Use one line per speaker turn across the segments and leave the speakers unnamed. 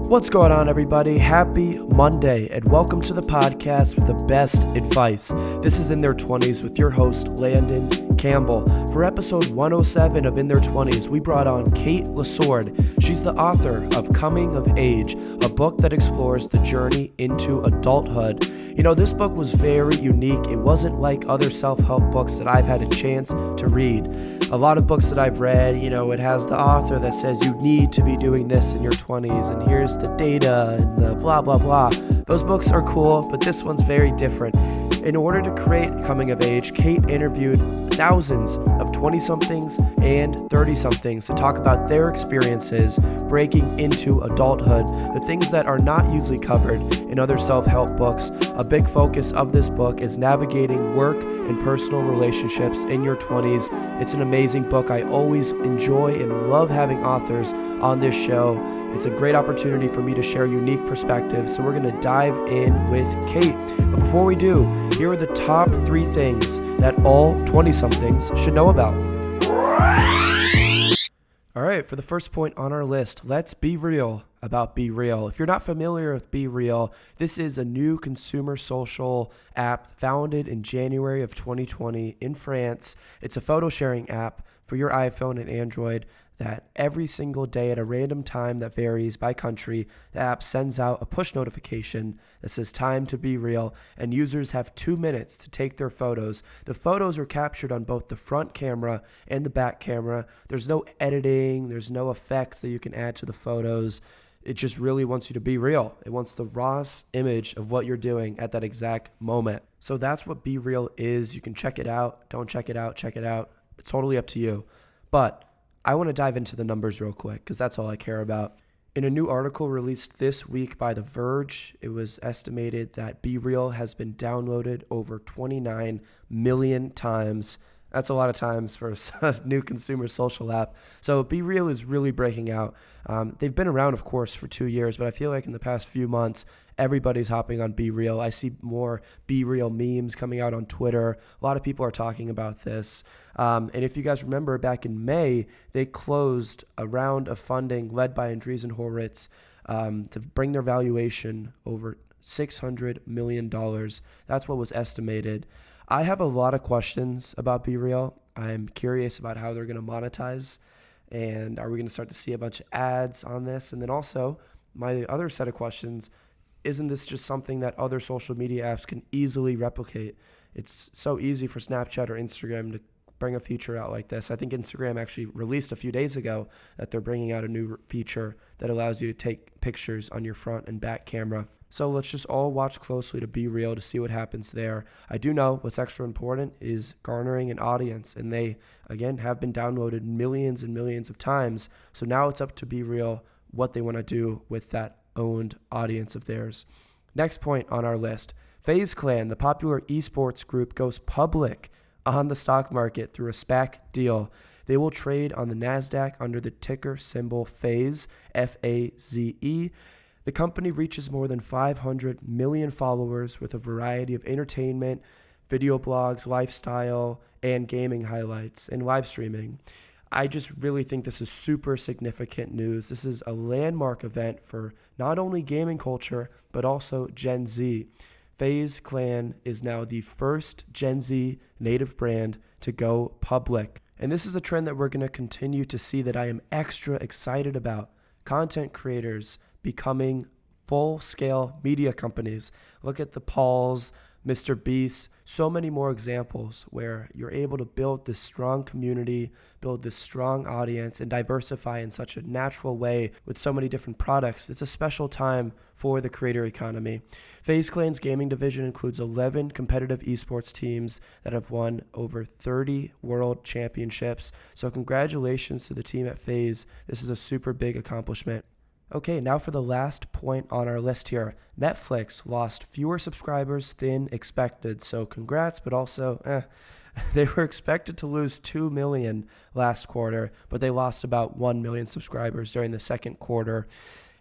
What's going on, everybody? Happy Monday, and welcome to the podcast with the best advice. This is In Their 20s with your host, Landon Campbell. For episode 107 of In Their 20s, we brought on Cate LeSourd. She's the author of Coming of Age, a book that explores the journey into adulthood. You know, this book was very unique. It wasn't like other self-help books that I've had a chance to read. A lot of books that I've read, it has the author that says you need to be doing this in your 20s, and here's the data and the blah, blah, blah. Those books are cool, but this one's very different. In order to create Coming of Age, Cate interviewed thousands of 20-somethings and 30-somethings to talk about their experiences breaking into adulthood, the things that are not usually covered in other self-help books. A big focus of this book is navigating work and personal relationships in your 20s. It's an amazing book. I always enjoy and love having authors on this show. It's a great opportunity for me to share unique perspectives, so we're going to dive in with Cate. But before we do, here are the top 3 things that all 20-somethings should know about. All right, for the first point on our list, let's be real about Be Real. If you're not familiar with Be Real, this is a new consumer social app founded in January of 2020 in France. It's a photo sharing app for your iPhone and Android that every single day at a random time that varies by country, the app sends out a push notification that says time to be real, and users have 2 minutes to take their photos. The photos are captured on both the front camera and the back camera. There's no editing, there's no effects that you can add to the photos. It just really wants you to be real. It wants the rawest image of what you're doing at that exact moment. So that's what Be Real is. You can check it out. Don't check it out. Check it out. It's totally up to you. But I want to dive into the numbers real quick because that's all I care about. In a new article released this week by The Verge, it was estimated that Be Real has been downloaded over 29 million times. That's a lot of times for a new consumer social app. So Be Real is really breaking out. They've been around, of course, for 2 years, but I feel like in the past few months, everybody's hopping on Be Real. I see more Be Real memes coming out on Twitter. A lot of people are talking about this. And if you guys remember, back in May, they closed a round of funding led by Andreessen Horowitz to bring their valuation over $600 million. That's what was estimated. I have a lot of questions about Be Real. I'm curious about how they're going to monetize, and are we going to start to see a bunch of ads on this? And then also, my other set of questions, isn't this just something that other social media apps can easily replicate? It's so easy for Snapchat or Instagram to bring a feature out like this. I think Instagram actually released a few days ago that they're bringing out a new feature that allows you to take pictures on your front and back camera. So let's just all watch closely to Be Real to see what happens there. I do know what's extra important is garnering an audience, and they, again, have been downloaded millions and millions of times. So now it's up to Be Real what they want to do with that owned audience of theirs. Next point on our list, Faze Clan, the popular esports group, goes public on the stock market through a SPAC deal. They will trade on the NASDAQ under the ticker symbol Faze, F-A-Z-E. The company reaches more than 500 million followers with a variety of entertainment, video blogs, lifestyle, and gaming highlights, and live streaming. I just really think this is super significant news. This is a landmark event for not only gaming culture, but also Gen Z. Faze Clan is now the first Gen Z native brand to go public. And this is a trend that we're going to continue to see that I am extra excited about. Content creators becoming full-scale media companies. Look at the Pauls, Mr. Beast, so many more examples where you're able to build this strong community, build this strong audience, and diversify in such a natural way with so many different products. It's a special time for the creator economy. Faze Clan's gaming division includes 11 competitive esports teams that have won over 30 world championships. So congratulations to the team at Faze. This is a super big accomplishment. Okay, now for the last point on our list here. Netflix lost fewer subscribers than expected, so congrats, but also, they were expected to lose 2 million last quarter, but they lost about 1 million subscribers during the second quarter.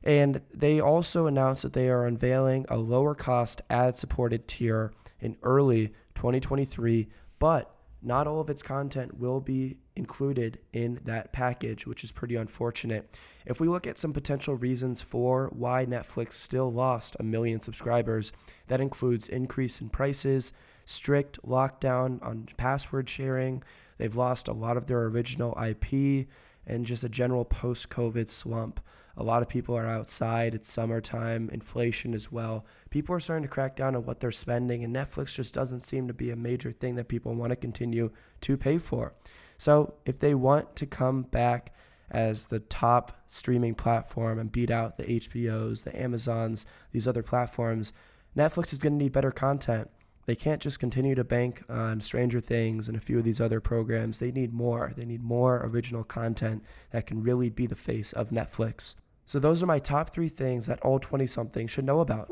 And they also announced that they are unveiling a lower-cost ad-supported tier in early 2023, but not all of its content will be included in that package, which is pretty unfortunate. If we look at some potential reasons for why Netflix still lost 1 million subscribers, that includes increase in prices, strict lockdown on password sharing, they've lost a lot of their original IP, and just a general post-COVID slump. A lot of people are outside. It's summertime, inflation as well. People are starting to crack down on what they're spending, and Netflix just doesn't seem to be a major thing that people want to continue to pay for. So if they want to come back as the top streaming platform and beat out the HBOs, the Amazons, these other platforms, Netflix is going to need better content. They can't just continue to bank on Stranger Things and a few of these other programs. They need more. They need more original content that can really be the face of Netflix. So those are my top 3 things that all 20-somethings should know about.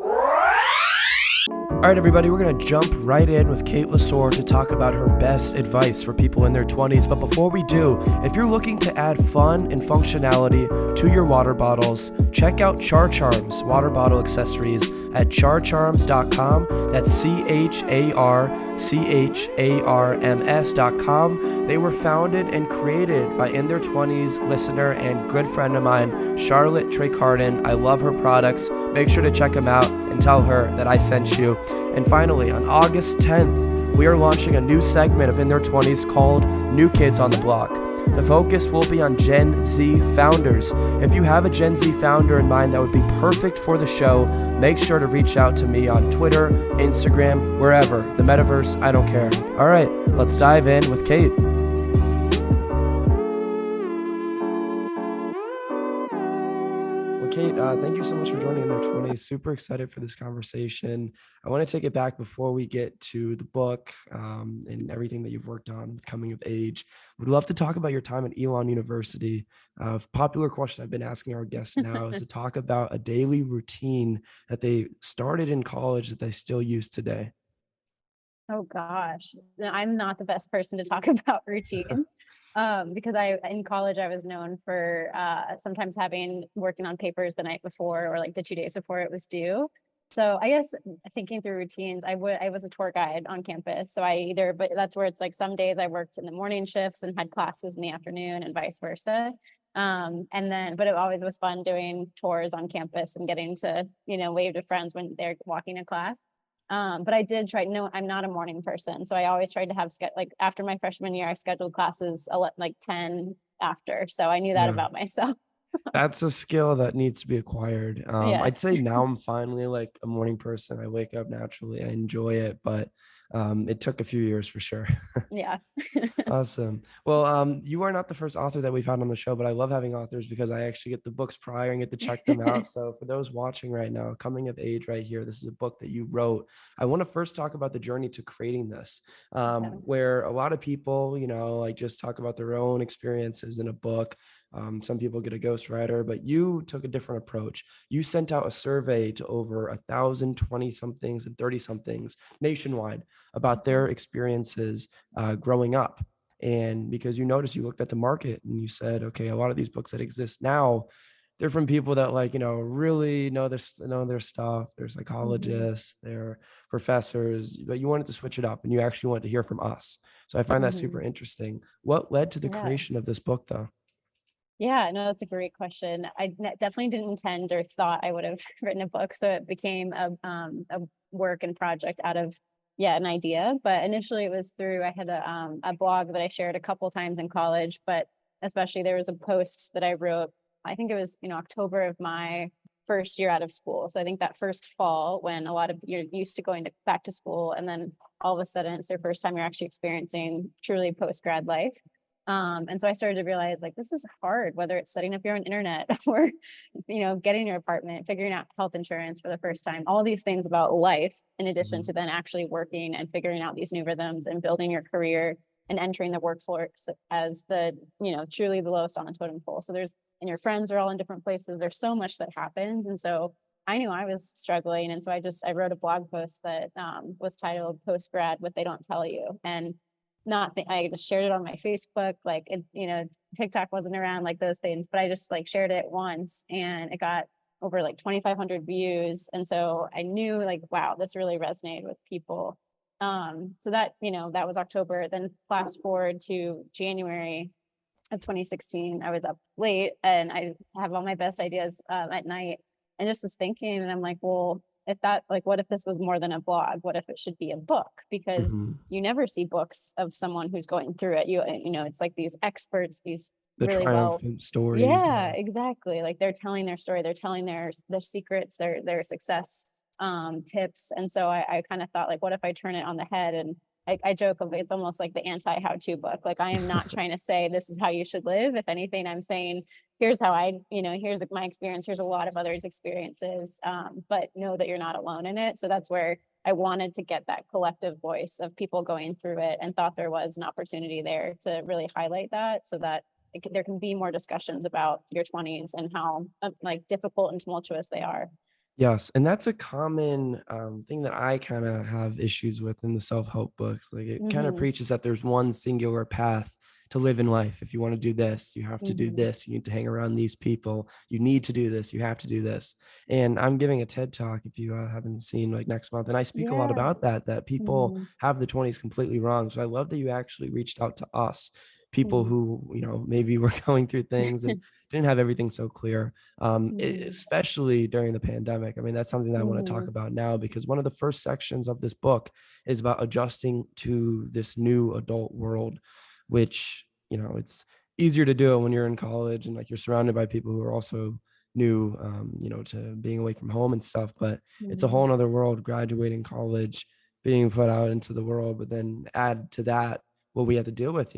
All right, everybody, we're going to jump right in with Cate LeSourd to talk about her best advice for people in their 20s. But before we do, if you're looking to add fun and functionality to your water bottles, check out Char Charms water bottle accessories at charcharms.com. That's CHARCHARMS.com. They were founded and created by in their 20s listener and good friend of mine, Charlotte Treycarden. I love her products. Make sure to check them out and tell her that I sent you. And finally, on August 10th, we are launching a new segment of In Their 20s called New Kids on the Block. The focus will be on Gen Z founders. If you have a Gen Z founder in mind that would be perfect for the show, make sure to reach out to me on Twitter, Instagram, wherever. The metaverse, I don't care. All right, let's dive in with Cate. Cate, thank you so much for joining In Their 20s. Super excited for this conversation. I want to take it back before we get to the book and everything that you've worked on with coming of age. Would love to talk about your time at Elon University. A popular question I've been asking our guests now is to talk about a daily routine that they started in college that they still use today.
Oh gosh, I'm not the best person to talk about routines because in college I was known for sometimes working on papers the night before or like the 2 days before it was due. So I guess thinking through routines, I was a tour guide on campus. So but that's where it's like some days I worked in the morning shifts and had classes in the afternoon and vice versa. But it always was fun doing tours on campus and getting to, wave to friends when they're walking to class. But I did try, no, I'm not a morning person. So I always tried to have, like after my freshman year, I scheduled classes like 10 after. So I knew that about myself.
That's a skill that needs to be acquired. I'd
Yes.
say now I'm finally like a morning person. I wake up naturally. I enjoy it, but it took a few years for sure.
Yeah.
Awesome. Well, you are not the first author that we've had on the show, but I love having authors because I actually get the books prior and get to check them out. So for those watching right now, coming of age right here, this is a book that you wrote. I want to first talk about the journey to creating this, where a lot of people, like just talk about their own experiences in a book. Some people get a ghostwriter, but you took a different approach. You sent out a survey to over 1,020 somethings and 30 somethings nationwide about their experiences growing up. And because you looked at the market and you said, okay, a lot of these books that exist now, they're from people that really know their stuff. They're psychologists, they're professors, but you wanted to switch it up and you actually wanted to hear from us. So I find that super interesting. What led to the creation of this book though?
Yeah, no, that's a great question. Definitely didn't intend or thought I would have written a book. So it became a work and project out of, an idea. But initially it was through, I had a blog that I shared a couple times in college, but especially there was a post that I wrote, I think it was, October of my first year out of school. So I think that first fall when a lot of you're used to going back to school and then all of a sudden it's their first time you're actually experiencing truly post-grad life. And so I started to realize like, this is hard, whether it's setting up your own internet or, getting your apartment, figuring out health insurance for the first time, all these things about life, in addition to then actually working and figuring out these new rhythms and building your career and entering the workforce as truly the lowest on the totem pole. So and your friends are all in different places. There's so much that happens. And so I knew I was struggling. And so I wrote a blog post that was titled Post-Grad, What They Don't Tell You. And I just shared it on my Facebook, TikTok wasn't around like those things, but I just shared it once and it got over 2,500 views. And so I knew wow, this really resonated with people. So that, that was October. Then fast forward to January of 2016, I was up late and I have all my best ideas at night, and just was thinking, and I'm like, well, if that, like, what if this was more than a blog? What if it should be a book? Because
Mhm.
you never see books of someone who's going through it. It's like these experts, these
The
really well,
triumphant stories.
yeah,
Yeah.
exactly. Like they're telling their story, they're telling their secrets, their success tips. And so I kind of thought, like, what if I turn it on the head? And I joke of it's almost like the anti-how-to book. Like, I am not trying to say this is how you should live. If anything, I'm saying here's how here's my experience, here's a lot of others' experiences. But know that you're not alone in it. So that's where I wanted to get that collective voice of people going through it, and thought there was an opportunity there to really highlight that, so that there can be more discussions about your 20s and how like difficult and tumultuous they are.
Yes, and that's a common thing that I kind of have issues with in the self-help books. Like it kind of
Hmm.
preaches that there's one singular path to live in life. If you want to do this, you have to do
Hmm.
this. You need to hang around these people. You need to do this. You have to do this. And I'm giving a TED talk if you haven't seen, like, next month, and I speak a lot
Yeah.
about that people
Hmm.
have the 20s completely wrong. So I love that you actually reached out to us, people
Hmm.
who, maybe were going through things and didn't have everything so clear,
Hmm.
especially during the pandemic. I mean, that's something that I want to talk
Hmm.
about now, because one of the first sections of this book is about adjusting to this new adult world, which, it's easier to do it when you're in college and, like, you're surrounded by people who are also new, to being away from home and stuff. But it's a whole
Hmm.
nother world, graduating college, being put out into the world, but then add to that what we had to deal with,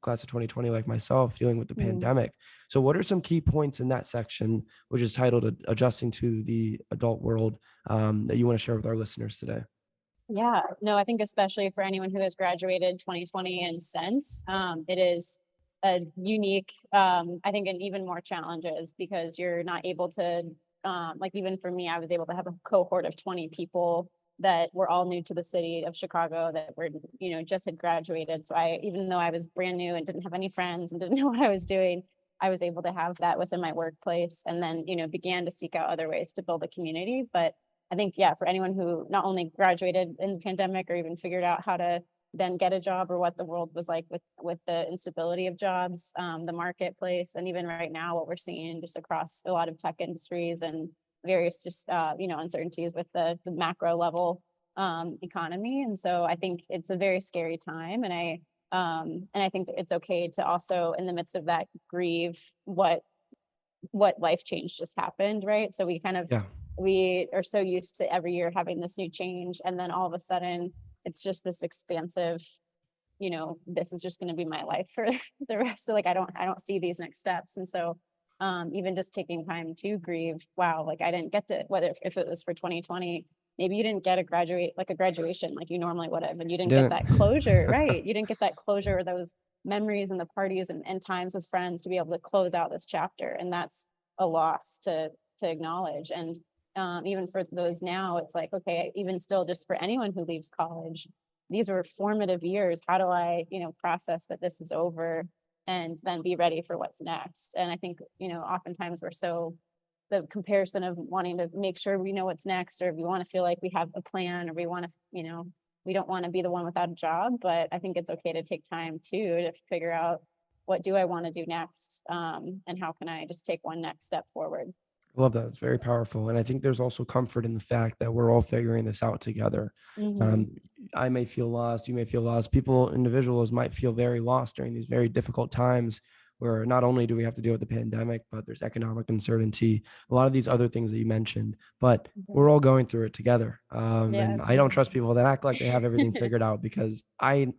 class of 2020, like myself, dealing with the
Hmm.
pandemic. So, what are some key points in that section, which is titled Adjusting to the Adult World, that you want to share with our listeners today?
Yeah, no, I think especially for anyone who has graduated 2020 and since, it is a unique, I think, and even more challenges, because you're not able to, like, even for me, I was able to have a cohort of 20 people that were all new to the city of Chicago, that were, just had graduated. So even though I was brand new and didn't have any friends and didn't know what I was doing, I was able to have that within my workplace, and then, began to seek out other ways to build a community. But I think, yeah, for anyone who not only graduated in the pandemic or even figured out how to then get a job, or what the world was like with the instability of jobs, the marketplace, and even right now what we're seeing just across a lot of tech industries and various just uncertainties with the macro level economy. And so I think it's a very scary time, and I think that it's okay to also, in the midst of that, grieve what life change just happened, right? So
Yeah.
we are so used to every year having this new change, and then all of a sudden it's just this expansive, this is just going to be my life for the rest of, like, I don't see these next steps. And so even just taking time to grieve, wow, like I didn't get to, whether if it was for 2020, maybe you didn't get a graduation like you normally would have, and you didn't get
Didn't.
that closure, right? You didn't get that closure, or those memories and the parties and times with friends to be able to close out this chapter. And that's a loss to acknowledge. And even for those now, it's like, okay, even still, just for anyone who leaves college, these were formative years. How do I, process that this is over, and then be ready for what's next? And I think, oftentimes we're so, the comparison of wanting to make sure we know what's next, or we want to feel like we have a plan, or we want to, we don't want to be the one without a job. But I think it's okay to take time too to figure out, what do I want to do next, and how can I just take one next step forward.
I love that. It's very powerful. And I think there's also comfort in the fact that we're all figuring this out together.
Hmm.
Um, I may feel lost. You may feel lost. People, individuals might feel very lost during these very difficult times, where not only do we have to deal with the pandemic, but there's economic uncertainty, a lot of these other things that you mentioned, but we're
Hmm.
all going through it together.
Yeah.
And I don't trust people that act like they have everything figured out, because I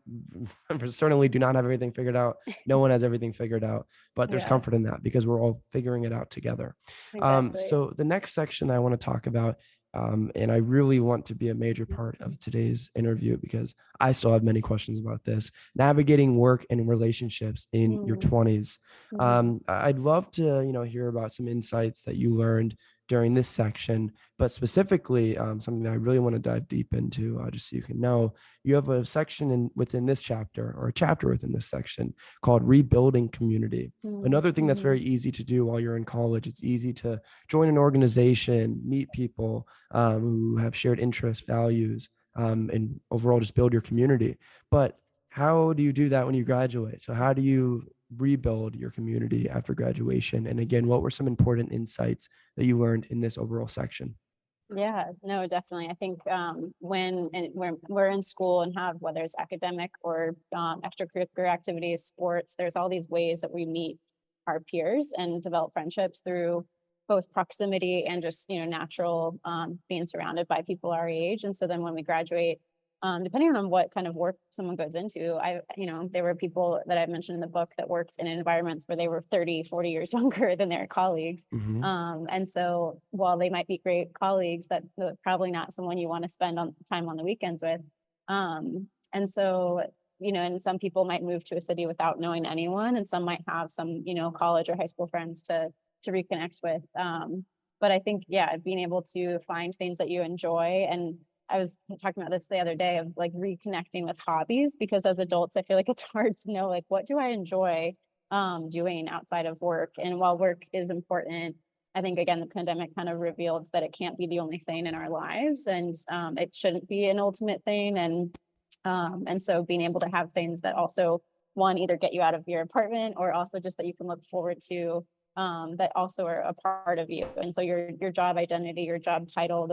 certainly do not have everything figured out. No one has everything figured out, but there's
Yeah,
comfort in that because we're all figuring it out together.
exactly.
So the next section I want to talk about, and I really want to be a major part of today's interview, because I still have many questions about this: navigating work and relationships in your
Mm-hmm.
20s.
Mm-hmm.
I'd love to, hear about some insights that you learned during this section, but specifically something that I really want to dive deep into, just so you can know. You have a section within this chapter, or a chapter within this section, called Rebuilding Community. Another thing that's
Mm-hmm.
very easy to do while you're in college, it's easy to join an organization, meet people who have shared interests, values, and overall just build your community. But how do you do that when you graduate? So how do you rebuild your community after graduation? And again, what were some important insights that you learned in this overall section?
Yeah, no, definitely. I think we're in school and have, whether it's academic or extracurricular activities, sports, there's all these ways that we meet our peers and develop friendships through both proximity and just, natural being surrounded by people our age. And so then when we graduate, depending on what kind of work someone goes into, there were people that I mentioned in the book that worked in environments where they were 30, 40 years younger than their colleagues.
Mm-hmm.
And so while they might be great colleagues, that's probably not someone you want to spend time on the weekends with. And so, and some people might move to a city without knowing anyone, and some might have some, college or high school friends to reconnect with. But I think, yeah, being able to find things that you enjoy. And I was talking about this the other day of like reconnecting with hobbies, because as adults, I feel like it's hard to know, like, what do I enjoy doing outside of work? And while work is important, I think, again, the pandemic kind of revealed that it can't be the only thing in our lives, and it shouldn't be an ultimate thing. And so being able to have things that also, one, either get you out of your apartment, or also just that you can look forward to, that also are a part of you. And so your job identity, your job title,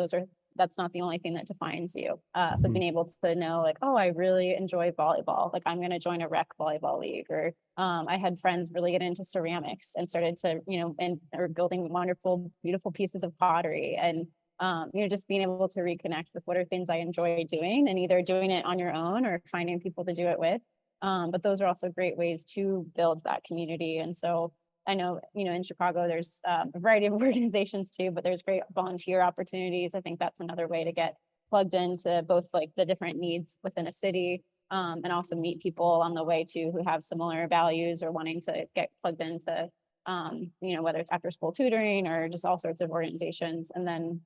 that's not the only thing that defines you. So being able to know, like, oh, I really enjoy volleyball, like I'm going to join a rec volleyball league. Or I had friends really get into ceramics and started to, or building wonderful, beautiful pieces of pottery. And just being able to reconnect with what are things I enjoy doing, and either doing it on your own or finding people to do it with. But those are also great ways to build that community. And so I know, in Chicago, there's a variety of organizations too, but there's great volunteer opportunities. I think that's another way to get plugged into both like the different needs within a city, and also meet people on the way too who have similar values or wanting to get plugged into, whether it's after school tutoring or just all sorts of organizations. And then,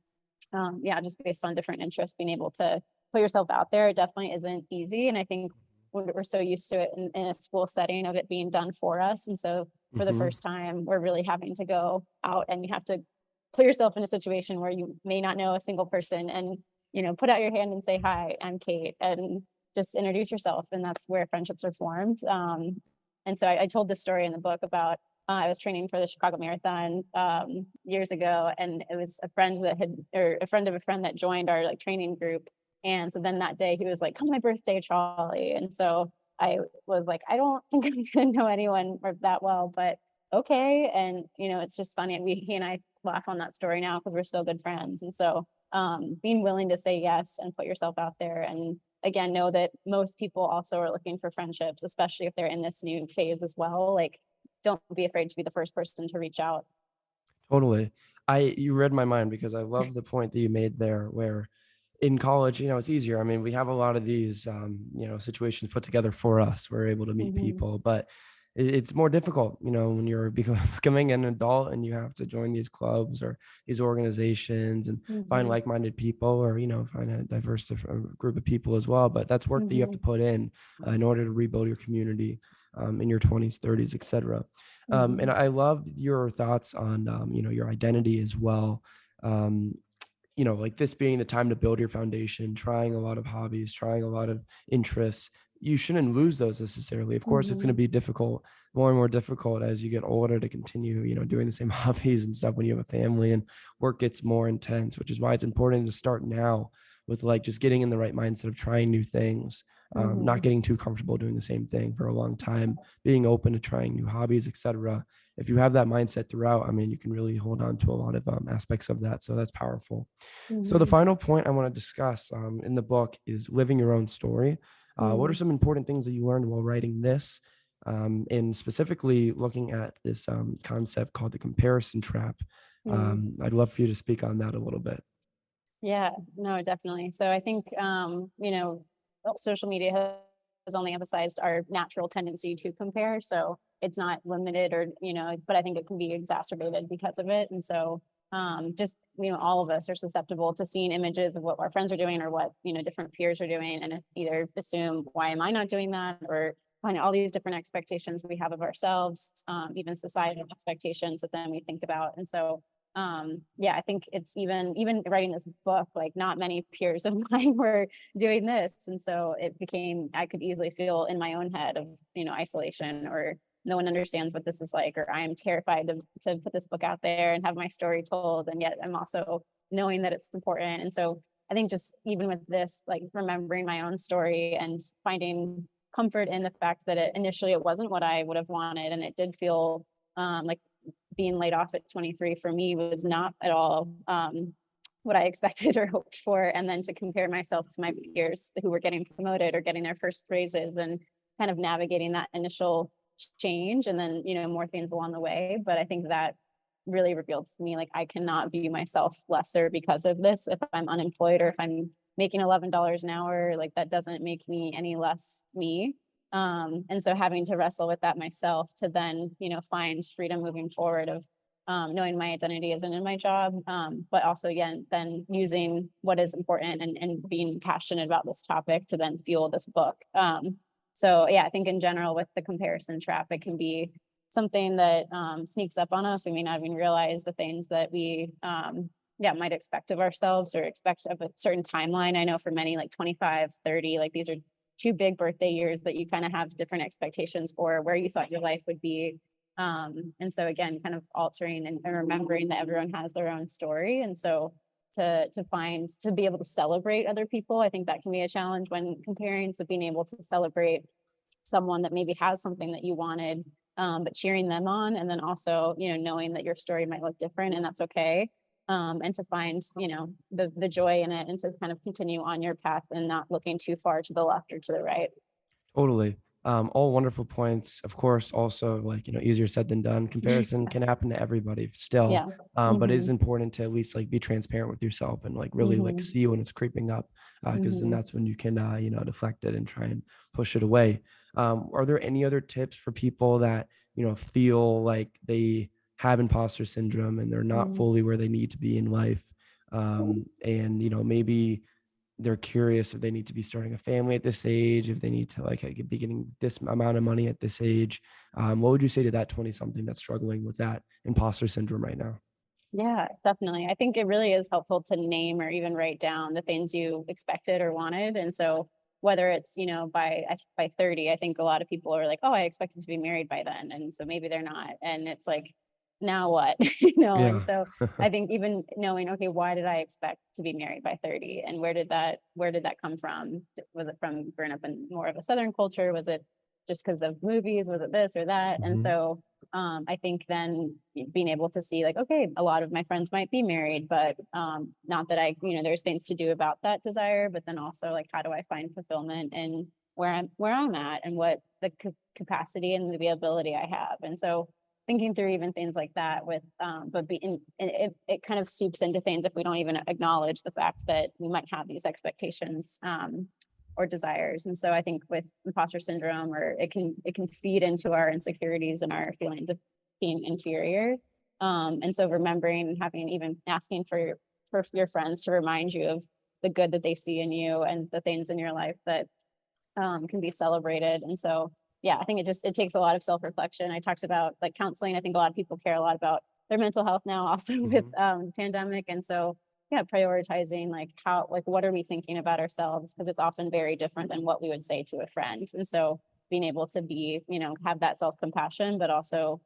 just based on different interests, being able to put yourself out there, it definitely isn't easy. And I think we're so used to it in a school setting of it being done for us. And so for the first time, we're really having to go out, and you have to put yourself in a situation where you may not know a single person, and, put out your hand and say, hi, I'm Cate, and just introduce yourself. And that's where friendships are formed. And so I told this story in the book about, I was training for the Chicago Marathon years ago, and it was a friend a friend of a friend that joined our like training group. And so then that day he was like, come my birthday, Charlie. And so I was like, I don't think I'm going to know anyone that well, but okay. And, it's just funny. He and I laugh on that story now because we're still good friends. And so being willing to say yes and put yourself out there. And again, know that most people also are looking for friendships, especially if they're in this new phase as well. Like, don't be afraid to be the first person to reach out.
Totally. You read my mind, because I love the point that you made there, where in college, it's easier. I mean, we have a lot of these, situations put together for us. We're able to meet people, but it's more difficult, when you're becoming an adult and you have to join these clubs or these organizations and find like-minded people, or, find a diverse group of people as well. But that's work that you have to put in order to rebuild your community in your 20s, 30s, etc. And I love your thoughts on, your identity as well. Like this being the time to build your foundation, trying a lot of hobbies, trying a lot of interests. You shouldn't lose those necessarily. Of course, it's going to be difficult, more and more difficult as you get older to continue, doing the same hobbies and stuff when you have a family and work gets more intense, which is why it's important to start now with like just getting in the right mindset of trying new things, not getting too comfortable doing the same thing for a long time, being open to trying new hobbies, etc. If you have that mindset throughout, I mean, you can really hold on to a lot of aspects of that. So that's powerful. So the final point I want to discuss in the book is living your own story. What are some important things that you learned while writing this? And specifically looking at this concept called the comparison trap. I'd love for you to speak on that a little bit.
Yeah, no, definitely. So I think, social media has only emphasized our natural tendency to compare. So it's not limited or, but I think it can be exacerbated because of it. And so just, all of us are susceptible to seeing images of what our friends are doing or what, different peers are doing, and either assume, why am I not doing that? Or find all these different expectations we have of ourselves, even societal expectations that then we think about. And so yeah, I think it's even writing this book, like not many peers of mine were doing this. And so it became, I could easily feel in my own head of, isolation, or no one understands what this is like, or I am terrified to put this book out there and have my story told. And yet I'm also knowing that it's important. And so I think just even with this, like remembering my own story and finding comfort in the fact that initially it wasn't what I would have wanted. And it did feel like being laid off at 23 for me was not at all what I expected or hoped for. And then to compare myself to my peers who were getting promoted or getting their first raises and kind of navigating that initial change, and then, more things along the way. But I think that really revealed to me, like, I cannot view myself lesser because of this. If I'm unemployed or if I'm making $11 an hour, like that doesn't make me any less me. And so having to wrestle with that myself to then, find freedom moving forward of knowing my identity isn't in my job, but also, again, then using what is important and being passionate about this topic to then fuel this book. So yeah, I think in general with the comparison trap, it can be something that sneaks up on us. We may not even realize the things that we might expect of ourselves or expect of a certain timeline. I know for many, like 25, 30, like these are two big birthday years that you kind of have different expectations for where you thought your life would be. And so again, kind of altering and remembering that everyone has their own story. And so to be able to celebrate other people, I think that can be a challenge when comparing. So being able to celebrate someone that maybe has something that you wanted, but cheering them on, and then also, knowing that your story might look different and that's okay. And to find, the joy in it, and to kind of continue on your path and not looking too far to the left or to the right.
Totally. All wonderful points. Of course, also like, easier said than done. Comparison can happen to everybody still.
Yeah.
But it is
Mm-hmm.
important to at least like be transparent with yourself and like really like
Mm-hmm.
see when it's creeping up, because then
Mm-hmm.
that's when you can, deflect it and try and push it away. Are there any other tips for people that, feel like they have imposter syndrome and they're not
Mm-hmm.
fully where they need to be in life? And, maybe they're curious if they need to be starting a family at this age, if they need to like be getting this amount of money at this age. What would you say to that 20 something that's struggling with that imposter syndrome right now?
Yeah, definitely. I think it really is helpful to name or even write down the things you expected or wanted. And so whether it's, by 30, I think a lot of people are like, oh, I expected to be married by then. And so maybe they're not. And it's like, now what? And
Yeah.
so I think even knowing, okay, why did I expect to be married by 30? And where did that come from? Was it from growing up in more of a Southern culture? Was it just because of movies? Was it this or that? And
Mhm.
so I think then being able to see like, okay, a lot of my friends might be married, but not that there's things to do about that desire, but then also like, how do I find fulfillment in where I'm at and what the capacity and the ability I have? And so thinking through even things like that with, but it kind of seeps into things if we don't even acknowledge the fact that we might have these expectations, or desires. And so I think with imposter syndrome, or it can feed into our insecurities and our feelings of being inferior. And so remembering and having, even asking for your friends to remind you of the good that they see in you and the things in your life that can be celebrated. And so yeah, I think it takes a lot of self-reflection. I talked about like counseling. I think a lot of people care a lot about their mental health now also with
Mhm.
the pandemic. And so yeah, prioritizing like what are we thinking about ourselves, because it's often very different than what we would say to a friend. And so being able to be, have that self-compassion, but also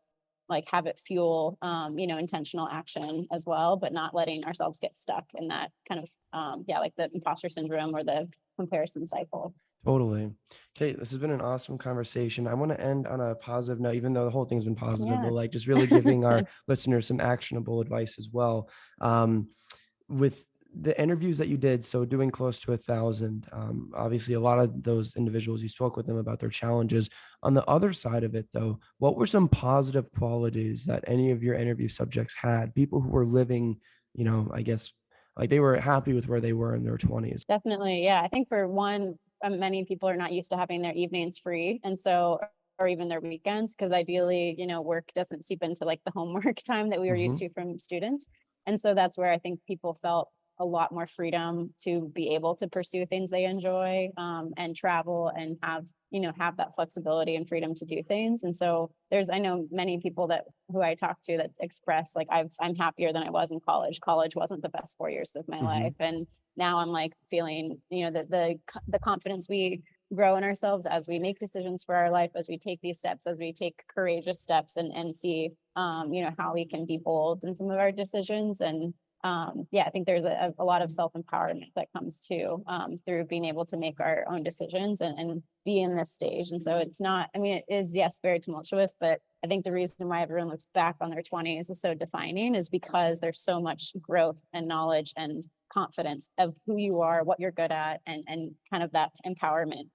like have it fuel intentional action as well, but not letting ourselves get stuck in that kind of like the imposter syndrome or the comparison cycle.
Totally. Okay, this has been an awesome conversation. I want to end on a positive note, even though the whole thing's been positive,
Yeah.
but like just really giving our listeners some actionable advice as well. With the interviews that you did, so doing close to 1,000, obviously a lot of those individuals, you spoke with them about their challenges. On the other side of it, though, what were some positive qualities that any of your interview subjects had? People who were living, I guess, like they were happy with where they were in their 20s.
Definitely. Yeah. I think for one, many people are not used to having their evenings free. And so, or even their weekends, because ideally, work doesn't seep into like the homework time that we were used
Hmm.
to from students. And so that's where I think people felt a lot more freedom to be able to pursue things they enjoy, and travel and have, have that flexibility and freedom to do things. And so I know many people who I talk to that express like, I'm happier than I was in college. College wasn't the best 4 years of my
Hmm.
life. And now I'm like feeling, that the confidence we grow in ourselves as we make decisions for our life, as we take these steps, as we take courageous steps and see, how we can be bold in some of our decisions. And yeah, I think there's a lot of self-empowerment that comes through being able to make our own decisions and be in this stage. And so it's not, I mean, it is, yes, very tumultuous, but I think the reason why everyone looks back on their 20s is so defining is because there's so much growth and knowledge and confidence of who you are, what you're good at, and kind of that empowerment,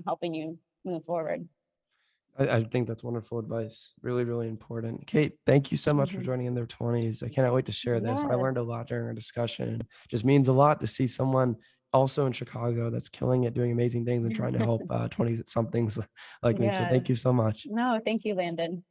helping you move forward.
I think that's wonderful advice. Really, really important. Kate, thank you so much for
Mhm.
joining In Their 20s. I cannot wait to share this. I learned a
Yes.
lot during our discussion. It just means a lot to see someone also in Chicago that's killing it, doing amazing things and trying to help 20s at somethings like me. So
Yeah.
thank you so much.
No, thank you, Landon.